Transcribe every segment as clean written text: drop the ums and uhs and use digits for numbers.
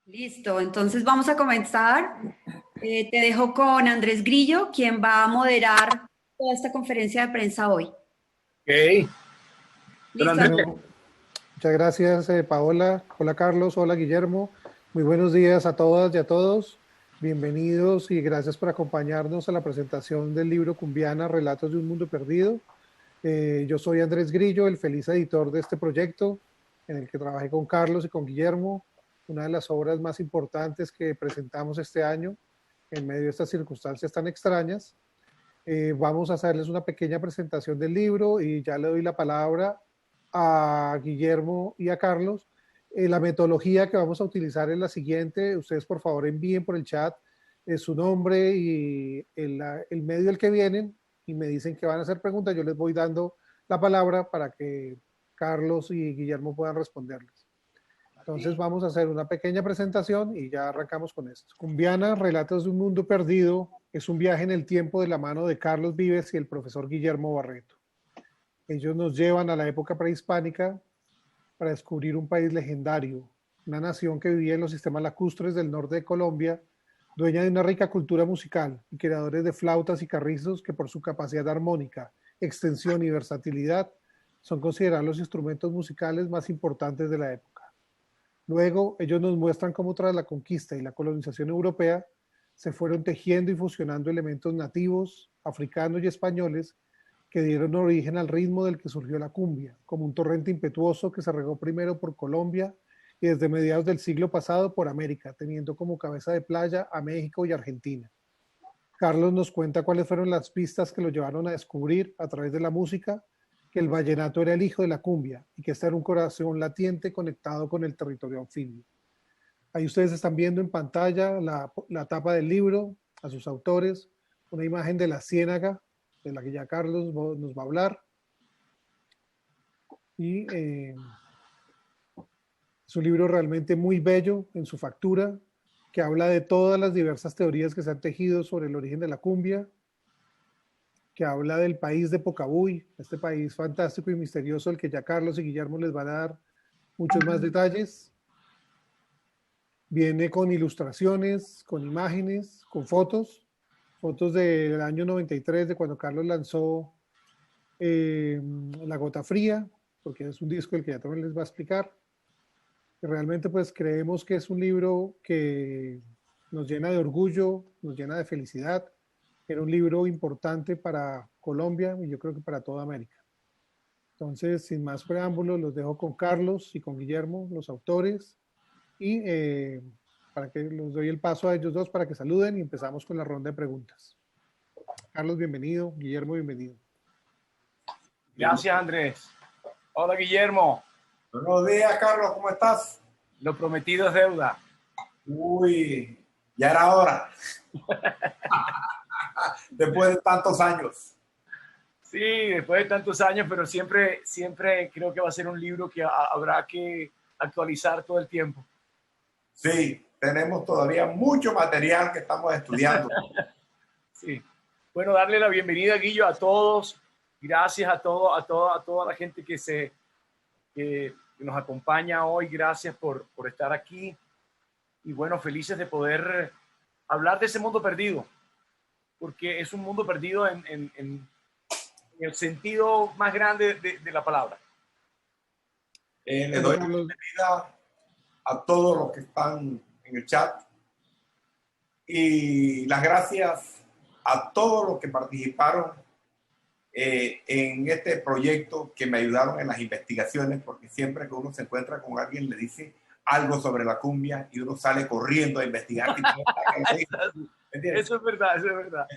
Listo, entonces vamos a comenzar. Te dejo con Andrés Grillo, quien va a moderar toda esta conferencia de prensa hoy. Ok. Don Listo, Andrés. Andrés. Bueno, muchas gracias, Paola. Hola, Carlos. Hola, Guillermo. Muy buenos días a todas y a todos. Bienvenidos y gracias por acompañarnos a la presentación del libro Cumbiana, Relatos de un Mundo Perdido. Yo soy Andrés Grillo, el feliz editor de este proyecto, en el que trabajé con Carlos y con Guillermo, una de las obras más importantes que presentamos este año en medio de estas circunstancias tan extrañas. Vamos a hacerles una pequeña presentación del libro y ya le doy la palabra a Guillermo y a Carlos. La metodología que vamos a utilizar es la siguiente. Ustedes por favor envíen por el chat su nombre y el medio del que vienen y me dicen que van a hacer preguntas. Yo les voy dando la palabra para que Carlos y Guillermo puedan responderles. Entonces vamos a hacer una pequeña presentación y ya arrancamos con esto. Cumbiana, Relatos de un Mundo Perdido, es un viaje en el tiempo de la mano de Carlos Vives y el profesor Guillermo Barreto. Ellos nos llevan a la época prehispánica para descubrir un país legendario, una nación que vivía en los sistemas lacustres del norte de Colombia, dueña de una rica cultura musical y creadores de flautas y carrizos que por su capacidad armónica, extensión y versatilidad son considerados los instrumentos musicales más importantes de la época. Luego, ellos nos muestran cómo tras la conquista y la colonización europea se fueron tejiendo y fusionando elementos nativos, africanos y españoles que dieron origen al ritmo del que surgió la cumbia, como un torrente impetuoso que se regó primero por Colombia y desde mediados del siglo pasado por América, teniendo como cabeza de playa a México y Argentina. Carlos nos cuenta cuáles fueron las pistas que lo llevaron a descubrir a través de la música que el vallenato era el hijo de la cumbia y que este era un corazón latiente conectado con el territorio anfibio. Ahí ustedes están viendo en pantalla la tapa del libro, a sus autores, una imagen de la ciénaga, de la que ya Carlos nos va a hablar. Y es un libro realmente muy bello en su factura, que habla de todas las diversas teorías que se han tejido sobre el origen de la cumbia, que habla del país de Pocabuy, este país fantástico y misterioso al que ya Carlos y Guillermo les van a dar muchos más detalles. Viene con ilustraciones, con imágenes, con fotos del año 93, de cuando Carlos lanzó La Gota Fría, porque es un disco el que ya también les va a explicar. Y realmente pues creemos que es un libro que nos llena de orgullo, nos llena de felicidad. Era un libro importante para Colombia y yo creo que para toda América. Entonces, sin más preámbulos, los dejo con Carlos y con Guillermo, los autores, y para que los doy el paso a ellos dos para que saluden y empezamos con la ronda de preguntas. Carlos, bienvenido. Guillermo, bienvenido. Gracias, Andrés. Hola, Guillermo. Buenos días, Carlos, ¿cómo estás? Lo prometido es deuda. Uy, ya era hora. Después de tantos años. Sí, después de tantos años, pero siempre creo que va a ser un libro que habrá que actualizar todo el tiempo. Sí, tenemos todavía mucho material que estamos estudiando. Sí. Bueno, darle la bienvenida, Guillo, a todos. Gracias a toda la gente que nos acompaña hoy. Gracias por estar aquí. Y bueno, felices de poder hablar de ese mundo perdido, porque es un mundo perdido en el sentido más grande de la palabra. Le doy la bienvenida a todos los que están en el chat y las gracias a todos los que participaron en este proyecto, que me ayudaron en las investigaciones, porque siempre que uno se encuentra con alguien le dice algo sobre la cumbia y uno sale corriendo a investigar. Eso es verdad, eso es verdad.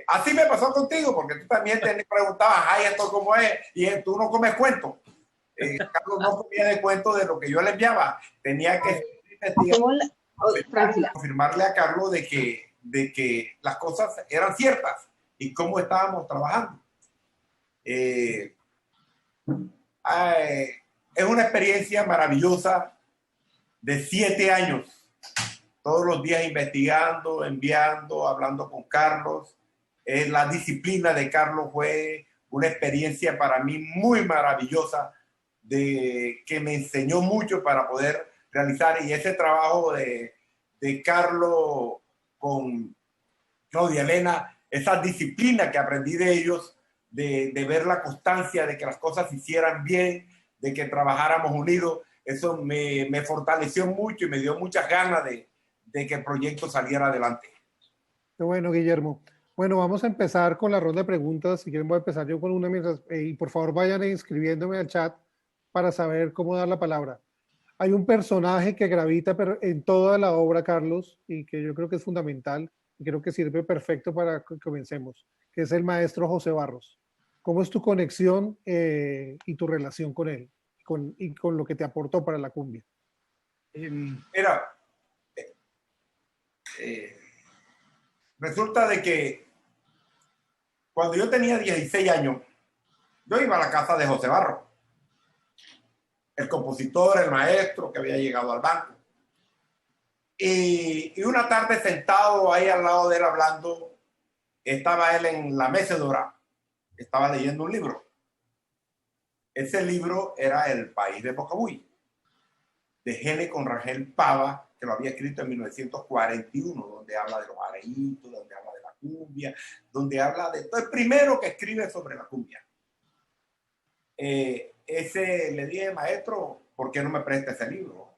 Así me pasó contigo, porque tú también te preguntabas, ay, esto cómo es, y tú no comes cuento. Carlos no comía de cuento de lo que yo le enviaba. Tenía que investigar, confirmarle a Carlos de que las cosas eran ciertas y cómo estábamos trabajando. Es una experiencia maravillosa de 7 años. Todos los días investigando, enviando, hablando con Carlos. La disciplina de Carlos fue una experiencia para mí muy maravillosa, que me enseñó mucho para poder realizar. Y ese trabajo de Carlos con Claudia Elena, esa disciplina que aprendí de ellos, de ver la constancia, de que las cosas se hicieran bien, de que trabajáramos unidos, eso me fortaleció mucho y me dio muchas ganas de que el proyecto saliera adelante. Qué bueno, Guillermo. Bueno, vamos a empezar con la ronda de preguntas. Si quieren, voy a empezar yo con una mientras, y por favor vayan inscribiéndome al chat para saber cómo dar la palabra. Hay un personaje que gravita en toda la obra, Carlos, y que yo creo que es fundamental y creo que sirve perfecto para que comencemos, que es el maestro José Barros. ¿Cómo es tu conexión y tu relación con él y con lo que te aportó para la cumbia? Mira, resulta de que cuando yo tenía 16 años, yo iba a la casa de José Barros, el compositor, el maestro que había llegado al banco. Y una tarde sentado ahí al lado de él hablando, estaba él en la mecedora, estaba leyendo un libro. Ese libro era El País de Bocabuy, de Gene con Rangel Pava, que lo había escrito en 1941, donde habla de los areitos, donde habla de la cumbia, donde habla de todo. El primero que escribe sobre la cumbia. Ese le dije, maestro, ¿por qué no me presta ese libro?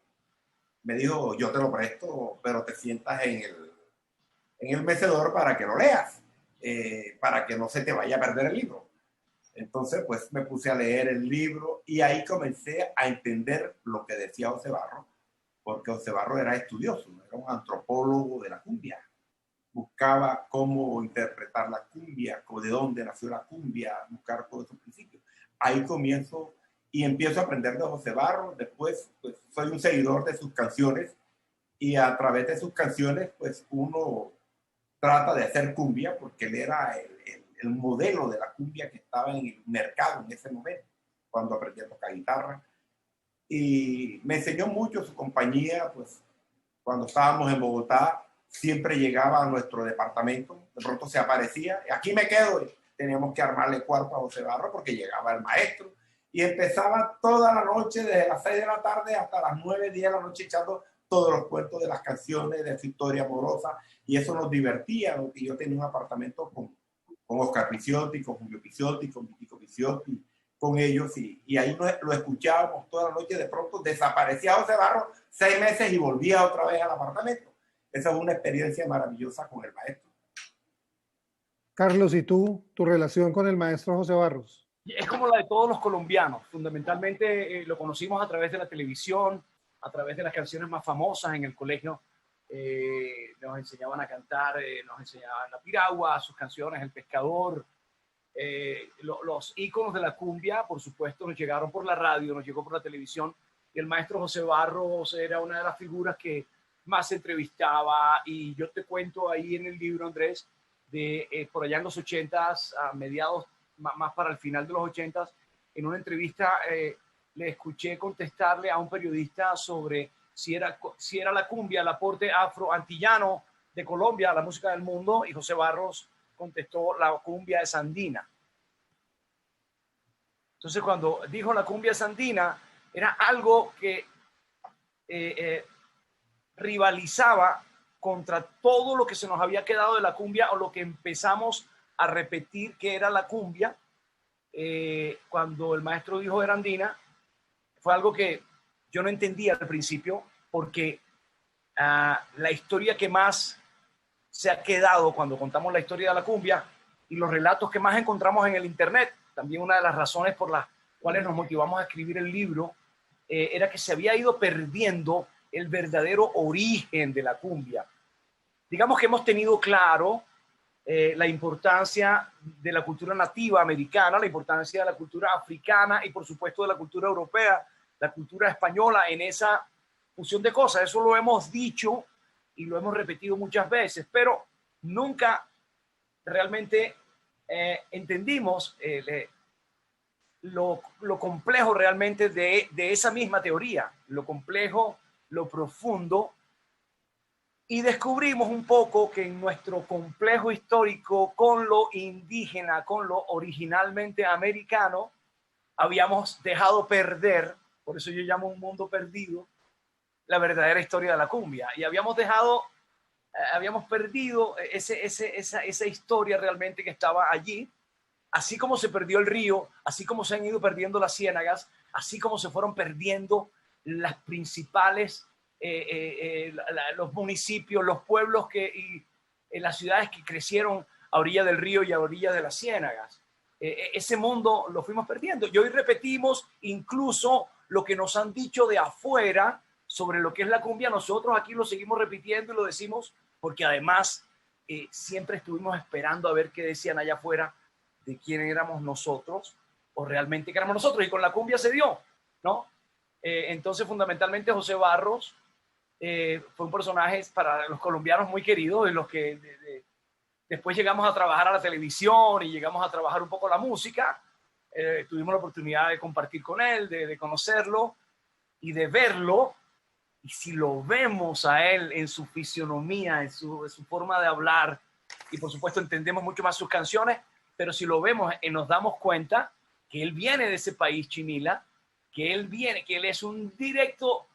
Me dijo, yo te lo presto, pero te sientas en el mecedor para que lo leas, para que no se te vaya a perder el libro. Entonces, pues me puse a leer el libro y ahí comencé a entender lo que decía José Barros, porque José Barros era estudioso, era un antropólogo de la cumbia. Buscaba cómo interpretar la cumbia, de dónde nació la cumbia, buscar todos esos principios. Ahí comienzo y empiezo a aprender de José Barros. Después, pues, soy un seguidor de sus canciones y a través de sus canciones, pues, uno trata de hacer cumbia porque él era el modelo de la cumbia que estaba en el mercado en ese momento, cuando aprendí a tocar guitarra. Y me enseñó mucho su compañía, pues, cuando estábamos en Bogotá, siempre llegaba a nuestro departamento, de pronto se aparecía, aquí me quedo, teníamos que armarle cuarto a José Barros porque llegaba el maestro, y empezaba toda la noche, desde las 6 de la tarde hasta las 9, 10 de la noche, echando todos los cuentos de las canciones, de su historia amorosa, y eso nos divertía, porque yo tenía un apartamento con Oscar Picciotti, con Julio Picciotti, con Vitico Picciotti, con ellos, y ahí lo escuchábamos toda la noche. De pronto desaparecía José Barros 6 meses y volvía otra vez al apartamento. Esa es una experiencia maravillosa con el maestro. Carlos, ¿y tú, tu relación con el maestro José Barros? Es como la de todos los colombianos. Fundamentalmente lo conocimos a través de la televisión, a través de las canciones más famosas en el colegio. Nos enseñaban a cantar, nos enseñaban la piragua, sus canciones, El Pescador. Los íconos de la cumbia, por supuesto, nos llegaron por la radio, nos llegó por la televisión. Y el maestro José Barros era una de las figuras que más se entrevistaba. Y yo te cuento ahí en el libro, Andrés, de por allá en los 80s, a mediados, más para el final de los 80s, en una entrevista le escuché contestarle a un periodista sobre si era la cumbia el aporte afro-antillano de Colombia a la música del mundo, y José Barros contestó: la cumbia es andina. Entonces, cuando dijo la cumbia es andina, era algo que rivalizaba contra todo lo que se nos había quedado de la cumbia, o lo que empezamos a repetir que era la cumbia. Cuando el maestro dijo era andina, fue algo que yo no entendía al principio, porque la historia que más se ha quedado cuando contamos la historia de la cumbia y los relatos que más encontramos en el internet, también una de las razones por las cuales nos motivamos a escribir el libro, era que se había ido perdiendo el verdadero origen de la cumbia. Digamos que hemos tenido claro la importancia de la cultura nativa americana, la importancia de la cultura africana y por supuesto de la cultura europea, la cultura española en esa fusión de cosas. Eso lo hemos dicho y lo hemos repetido muchas veces, pero nunca realmente entendimos lo complejo realmente de esa misma teoría, lo complejo, lo profundo, y descubrimos un poco que en nuestro complejo histórico con lo indígena, con lo originalmente americano, habíamos dejado perder, por eso yo llamo un mundo perdido, la verdadera historia de la cumbia. Y habíamos perdido esa historia realmente que estaba allí, así como se perdió el río, así como se han ido perdiendo las ciénagas, así como se fueron perdiendo las principales, los municipios, los pueblos y las ciudades que crecieron a orilla del río y a orilla de las ciénagas. Ese mundo lo fuimos perdiendo. Y hoy repetimos incluso lo que nos han dicho de afuera sobre lo que es la cumbia. Nosotros aquí lo seguimos repitiendo y lo decimos porque además siempre estuvimos esperando a ver qué decían allá afuera de quién éramos nosotros o realmente que éramos nosotros. Y con la cumbia se dio, ¿no? Entonces, fundamentalmente, José Barros fue un personaje para los colombianos muy querido, de los que después llegamos a trabajar a la televisión y llegamos a trabajar un poco la música. Tuvimos la oportunidad de compartir con él, de conocerlo y de verlo. Y si lo vemos a él en su fisionomía, en su forma de hablar, y por supuesto entendemos mucho más sus canciones, pero si lo vemos nos damos cuenta que él viene de ese país, Chimila, que él es un directo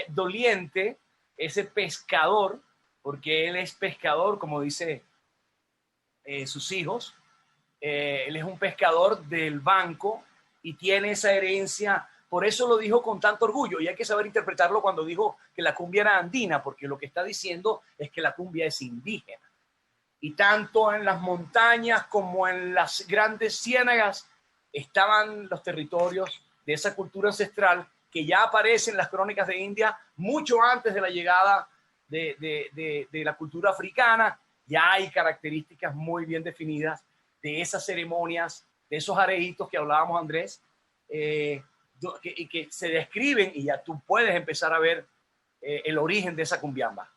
doliente, ese pescador, porque él es pescador, como dice sus hijos. Él es un pescador del banco y tiene esa herencia. Por eso lo dijo con tanto orgullo, y hay que saber interpretarlo cuando dijo que la cumbia era andina, porque lo que está diciendo es que la cumbia es indígena. Y tanto en las montañas como en las grandes ciénagas estaban los territorios de esa cultura ancestral que ya aparece en las crónicas de India mucho antes de la llegada de la cultura africana. Ya hay características muy bien definidas de esas ceremonias, de esos areitos que hablábamos, Andrés, que se describen, y ya tú puedes empezar a ver el origen de esa cumbiamba.